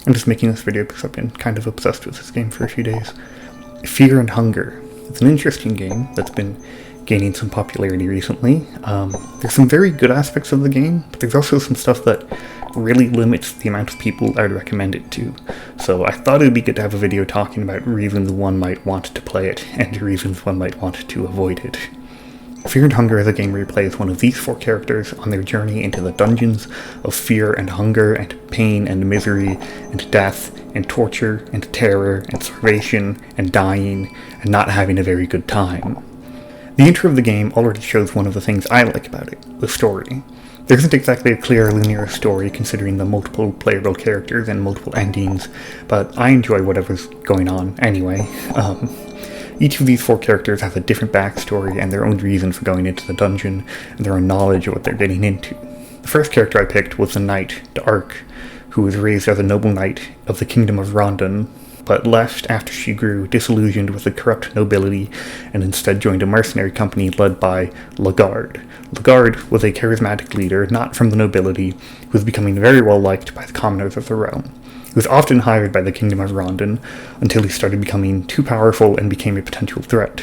I'm just making this video because I've been kind of obsessed with this game for a few days. Fear and Hunger. It's an interesting game that's been gaining some popularity recently. There's some very good aspects of the game, but there's also some stuff that really limits the amount of people I'd recommend it to. So I thought it would be good to have a video talking about reasons one might want to play it, and reasons one might want to avoid it. Fear and Hunger is a game where you play as one of these four characters on their journey into the dungeons of fear and hunger, and pain and misery, and death, and torture, and terror, and starvation, and dying, and not having a very good time. The intro of the game already shows one of the things I like about it, the story. There isn't exactly a clear linear story considering the multiple playable characters and multiple endings, but I enjoy whatever's going on anyway. Each of these four characters has a different backstory and their own reason for going into the dungeon, and their own knowledge of what they're getting into. The first character I picked was the knight, D'Arc, who was raised as a noble knight of the kingdom of Rondon, but left after she grew disillusioned with the corrupt nobility and instead joined a mercenary company led by Lagarde. Lagarde was a charismatic leader, not from the nobility, who was becoming very well liked by the commoners of the realm. He was often hired by the kingdom of Rondon until he started becoming too powerful and became a potential threat.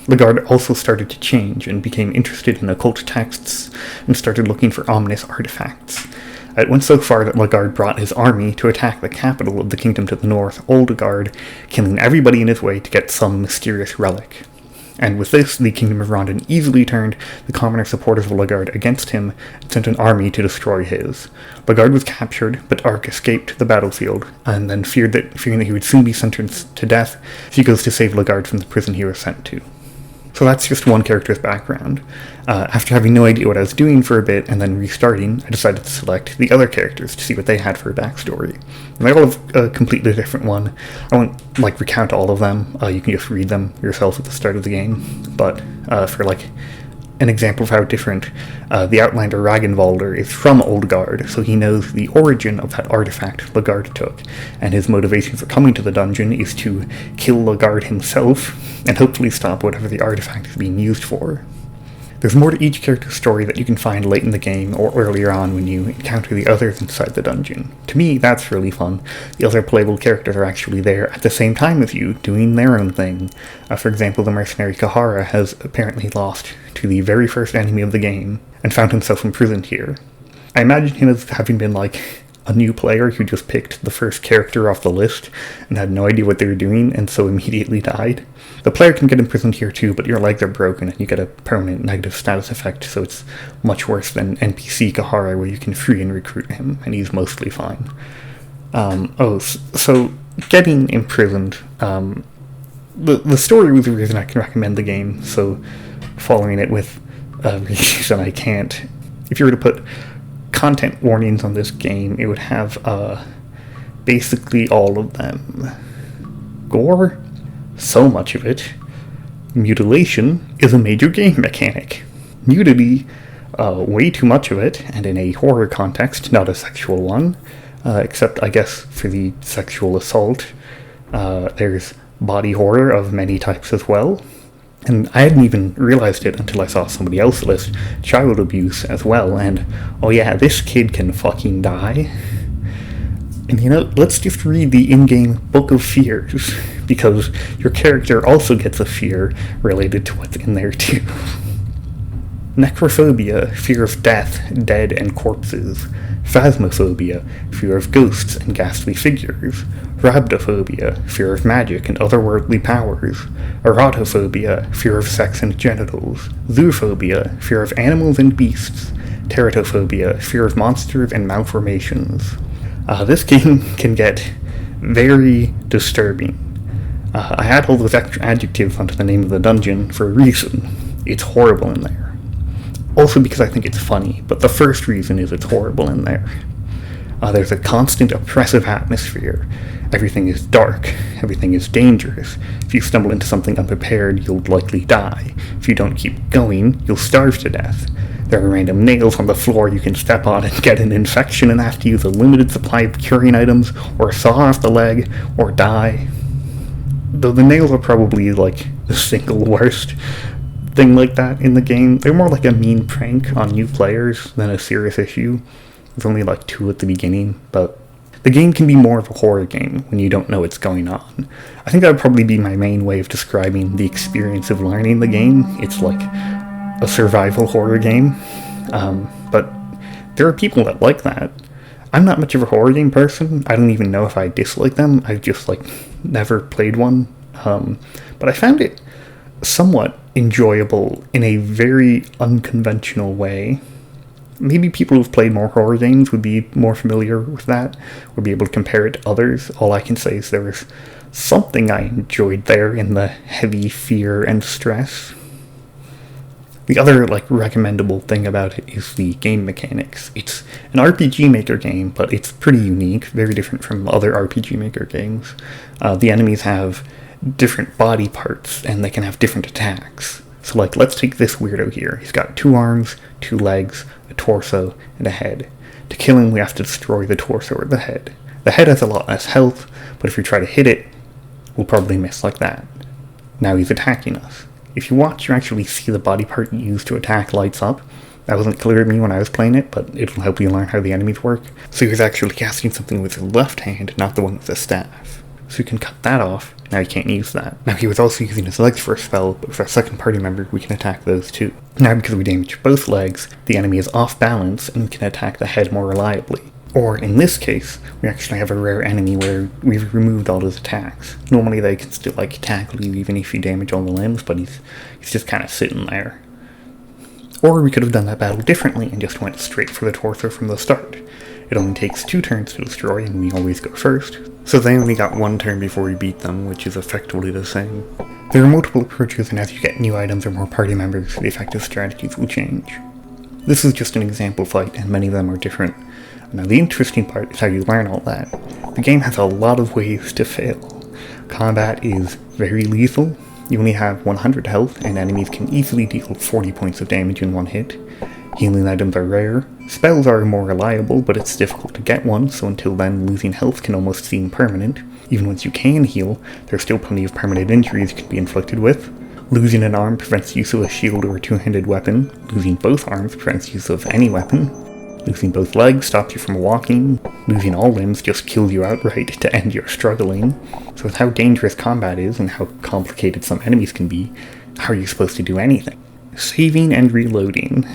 Lagarde also started to change and became interested in occult texts and started looking for ominous artifacts. It went so far that Lagarde brought his army to attack the capital of the kingdom to the north, Oldegard, killing everybody in his way to get some mysterious relic. And with this, the kingdom of Rondon easily turned the commoner supporters of Lagarde against him and sent an army to destroy his. Lagarde was captured, but D'Arc escaped the battlefield, and then fearing that he would soon be sentenced to death, he goes to save Lagarde from the prison he was sent to. So that's just one character's background. After having no idea what I was doing for a bit and then restarting, I decided to select the other characters to see what they had for a backstory. And they all have a completely different one. I won't recount all of them. You can just read them yourself at the start of the game. But for an example of how different, the Outlander Ragnvaldr is from Oldegard, so he knows the origin of that artifact Lagarde took, and his motivation for coming to the dungeon is to kill Lagarde himself, and hopefully stop whatever the artifact is being used for. There's more to each character's story that you can find late in the game or earlier on when you encounter the others inside the dungeon. To me, that's really fun. The other playable characters are actually there at the same time as you, doing their own thing. For example, the mercenary Kahara has apparently lost to the very first enemy of the game, and found himself imprisoned here. I imagine him as having been a new player who just picked the first character off the list and had no idea what they were doing, and so immediately died. The player can get imprisoned here too, but your legs are broken and you get a permanent negative status effect, so it's much worse than NPC Kahara, where you can free and recruit him, and he's mostly fine. So getting imprisoned, the story was the reason I can recommend the game, so following it with a reason I can't. If you were to put content warnings on this game, it would have basically all of them. Gore? So much of it. Mutilation is a major game mechanic. Nudity, way too much of it, and in a horror context, not a sexual one, except I guess for the sexual assault. There's body horror of many types as well. And I hadn't even realized it until I saw somebody else list child abuse as well, and oh yeah, this kid can fucking die. And let's just read the in-game Book of Fears, because your character also gets a fear related to what's in there too. Necrophobia, fear of death, dead, and corpses. Phasmophobia, fear of ghosts and ghastly figures. Rhabdophobia, fear of magic and otherworldly powers. Erotophobia, fear of sex and genitals. Zoophobia, fear of animals and beasts. Teratophobia, fear of monsters and malformations. This game can get very disturbing. I had all those extra adjectives onto the name of the dungeon for a reason. It's horrible in there. Also because I think it's funny, but the first reason is it's horrible in there. There's a constant oppressive atmosphere. Everything is dark. Everything is dangerous. If you stumble into something unprepared, you'll likely die. If you don't keep going, you'll starve to death. There are random nails on the floor you can step on and get an infection and have to use a limited supply of curing items, or saw off the leg, or die. Though the nails are probably the single worst thing like that in the game. They're more like a mean prank on new players than a serious issue. There's only 2 at the beginning, but The game can be more of a horror game when you don't know what's going on. I think that would probably be my main way of describing the experience of learning the game. It's like a survival horror game, but there are people that like that. I'm not much of a horror game person. I don't even know if I dislike them. I've just never played one. But I found it somewhat enjoyable in a very unconventional way. Maybe people who've played more horror games would be more familiar with that, would be able to compare it to others. All I can say is there was something I enjoyed there in the heavy fear and stress. The other, recommendable thing about it is the game mechanics. It's an RPG Maker game, but it's pretty unique, very different from other RPG Maker games. The enemies have different body parts, and they can have different attacks. So, let's take this weirdo here. He's got 2 arms, 2 legs, a torso, and a head. To kill him, we have to destroy the torso or the head. The head has a lot less health, but if we try to hit it, we'll probably miss like that. Now he's attacking us. If you watch, you actually see the body part used to attack lights up. That wasn't clear to me when I was playing it, but it'll help you learn how the enemies work. So he was actually casting something with his left hand, not the one with the staff. So you can cut that off. Now you can't use that. Now he was also using his legs for a spell, but with our second party member, we can attack those too. Now because we damage both legs, the enemy is off balance and can attack the head more reliably. Or, in this case, we actually have a rare enemy where we've removed all his attacks. Normally they can still, tackle you even if you damage all the limbs, but he's just kind of sitting there. Or we could have done that battle differently and just went straight for the torso from the start. It only takes 2 turns to destroy, and we always go first. So they only got 1 turn before we beat them, which is effectively the same. There are multiple approaches, and as you get new items or more party members, the effective strategies will change. This is just an example fight, and many of them are different. Now the interesting part is how you learn all that. The game has a lot of ways to fail. Combat is very lethal. You only have 100 health, and enemies can easily deal 40 points of damage in one hit. Healing items are rare. Spells are more reliable, but it's difficult to get one, so until then losing health can almost seem permanent. Even once you can heal, there's still plenty of permanent injuries you can be inflicted with. Losing an arm prevents use of a shield or a 2-handed weapon. Losing both arms prevents use of any weapon. Losing both legs stops you from walking. Losing all limbs just kills you outright to end your struggling. So with how dangerous combat is and how complicated some enemies can be, how are you supposed to do anything? Saving and reloading.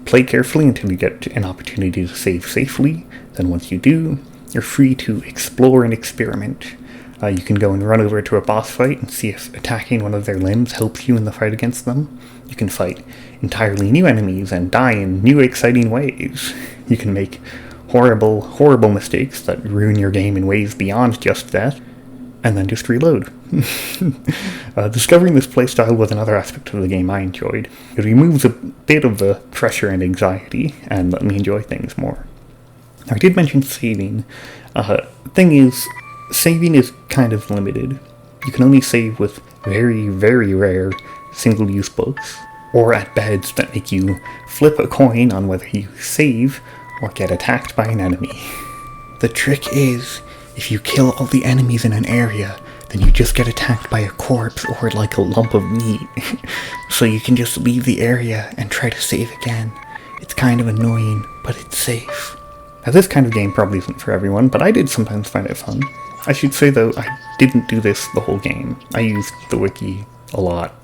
Play carefully until you get an opportunity to save safely. Then once you do, you're free to explore and experiment. You can go and run over to a boss fight and see if attacking one of their limbs helps you in the fight against them. You can fight entirely new enemies and die in new exciting ways. You can make horrible, horrible mistakes that ruin your game in ways beyond just death, and then just reload. Discovering this playstyle was another aspect of the game I enjoyed. It removes a bit of the pressure and anxiety, and let me enjoy things more. Now, I did mention saving. Thing is, saving is kind of limited. You can only save with very, very rare single-use books, or at beds that make you flip a coin on whether you save or get attacked by an enemy. The trick is, if you kill all the enemies in an area, then you just get attacked by a corpse or a lump of meat. So you can just leave the area and try to save again. It's kind of annoying, but it's safe. Now this kind of game probably isn't for everyone, but I did sometimes find it fun. I should say though, I didn't do this the whole game. I used the wiki a lot.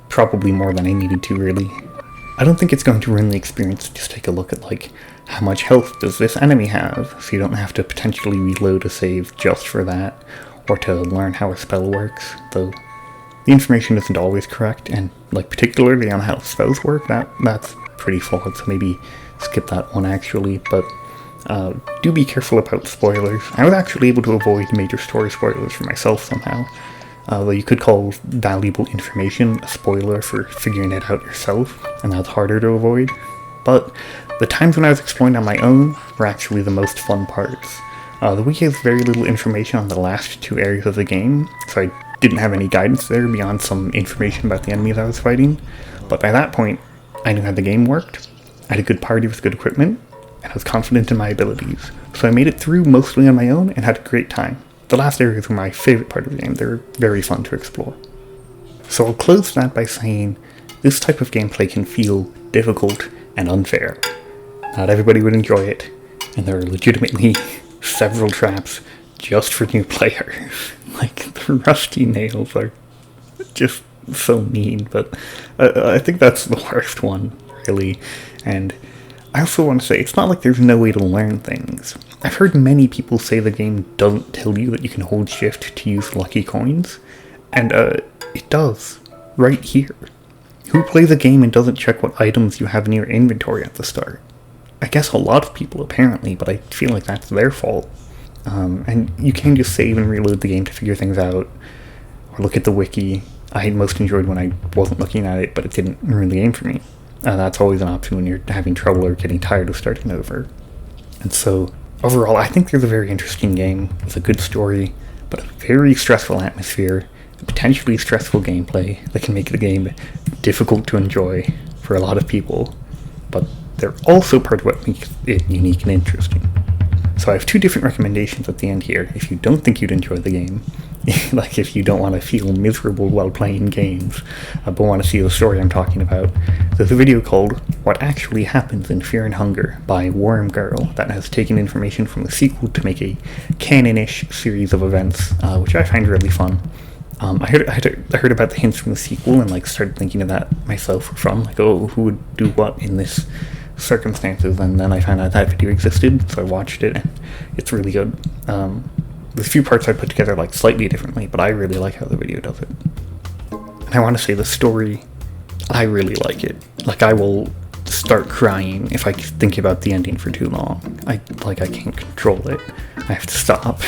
Probably more than I needed to, really. I don't think it's going to ruin the experience to just take a look at, how much health does this enemy have, so you don't have to potentially reload a save just for that, or to learn how a spell works, though the information isn't always correct, and, particularly on how spells work, that's pretty flawed, so maybe skip that one actually, but do be careful about spoilers. I was actually able to avoid major story spoilers for myself somehow. Though you could call valuable information a spoiler for figuring it out yourself, and that's harder to avoid. But the times when I was exploring on my own were actually the most fun parts. The wiki has very little information on the last 2 areas of the game, so I didn't have any guidance there beyond some information about the enemies I was fighting. But by that point, I knew how the game worked, I had a good party with good equipment, and I was confident in my abilities. So I made it through mostly on my own and had a great time. The last areas were my favorite part of the game. They're very fun to explore. So I'll close that by saying this type of gameplay can feel difficult and unfair. Not everybody would enjoy it, and there are legitimately several traps just for new players. Like, the rusty nails are just so mean, but I think that's the worst one, really. And I also want to say, it's not like there's no way to learn things. I've heard many people say the game doesn't tell you that you can hold shift to use lucky coins, and it does, right here. Who plays a game and doesn't check what items you have in your inventory at the start? I guess a lot of people, apparently, but I feel like that's their fault. And you can just save and reload the game to figure things out, or look at the wiki. I most enjoyed when I wasn't looking at it, but it didn't ruin the game for me. That's always an option when you're having trouble or getting tired of starting over. And so, overall, I think there's a very interesting game with a good story, but a very stressful atmosphere, and potentially stressful gameplay that can make the game difficult to enjoy for a lot of people, but they're also part of what makes it unique and interesting. So I have two different recommendations at the end here. If you don't think you'd enjoy the game, like if you don't want to feel miserable while playing games, but want to see the story I'm talking about, there's a video called What Actually Happens in Fear and Hunger by Worm Girl that has taken information from the sequel to make a canon-ish series of events, which I find really fun. I heard about the hints from the sequel and started thinking of that myself for fun, who would do what in this circumstances, and then I found out that video existed, so I watched it, and it's really good. There's a few parts I put together slightly differently, but I really like how the video does it. And I want to say the story, I really like it. I will start crying if I think about the ending for too long. I can't control it. I have to stop.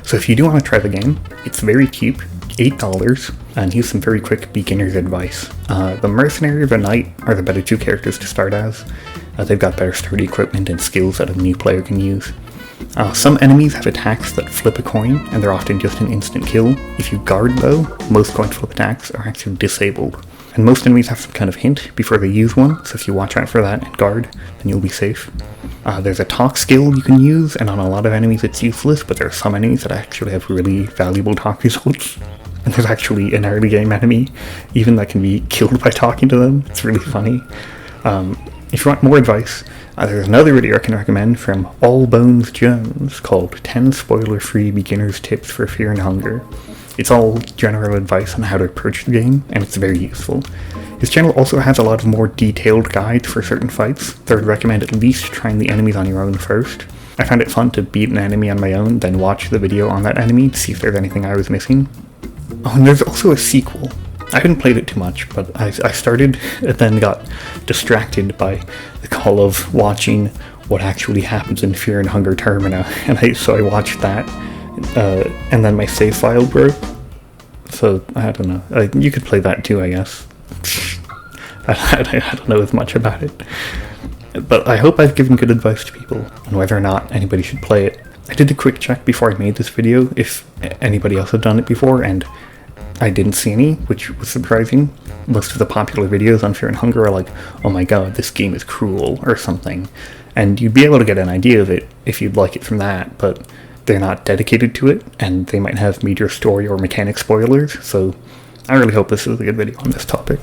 So if you do want to try the game, it's very cheap, $8, and here's some very quick beginner's advice. The Mercenary or the Knight are the better two characters to start as. They've got better sturdy equipment and skills that a new player can use. Some enemies have attacks that flip a coin, and they're often just an instant kill. If you guard though, most coin flip attacks are actually disabled. And most enemies have some kind of hint before they use one, so if you watch out for that and guard, then you'll be safe. There's a talk skill you can use, and on a lot of enemies it's useless, but there are some enemies that actually have really valuable talk results. And there's actually an early game enemy, even that can be killed by talking to them. It's really funny. If you want more advice, there's another video I can recommend from All Bones Jones called 10 Spoiler-Free Beginner's Tips for Fear and Hunger. It's all general advice on how to approach the game, and it's very useful. His channel also has a lot of more detailed guides for certain fights, so I'd recommend at least trying the enemies on your own first. I found it fun to beat an enemy on my own, then watch the video on that enemy to see if there's anything I was missing. Oh, and there's also a sequel. I hadn't played it too much, but I started and then got distracted by the call of watching What Actually Happens in Fear and Hunger Termina, and so I watched that, and then my save file broke. So, I don't know. You could play that too, I guess. I don't know as much about it. But I hope I've given good advice to people on whether or not anybody should play it. I did a quick check before I made this video if anybody else had done it before, and I didn't see any, which was surprising. Most of the popular videos on Fear and Hunger are oh my god, this game is cruel, or something. And you'd be able to get an idea of it if you'd like it from that, but they're not dedicated to it, and they might have major story or mechanic spoilers, so I really hope this is a good video on this topic.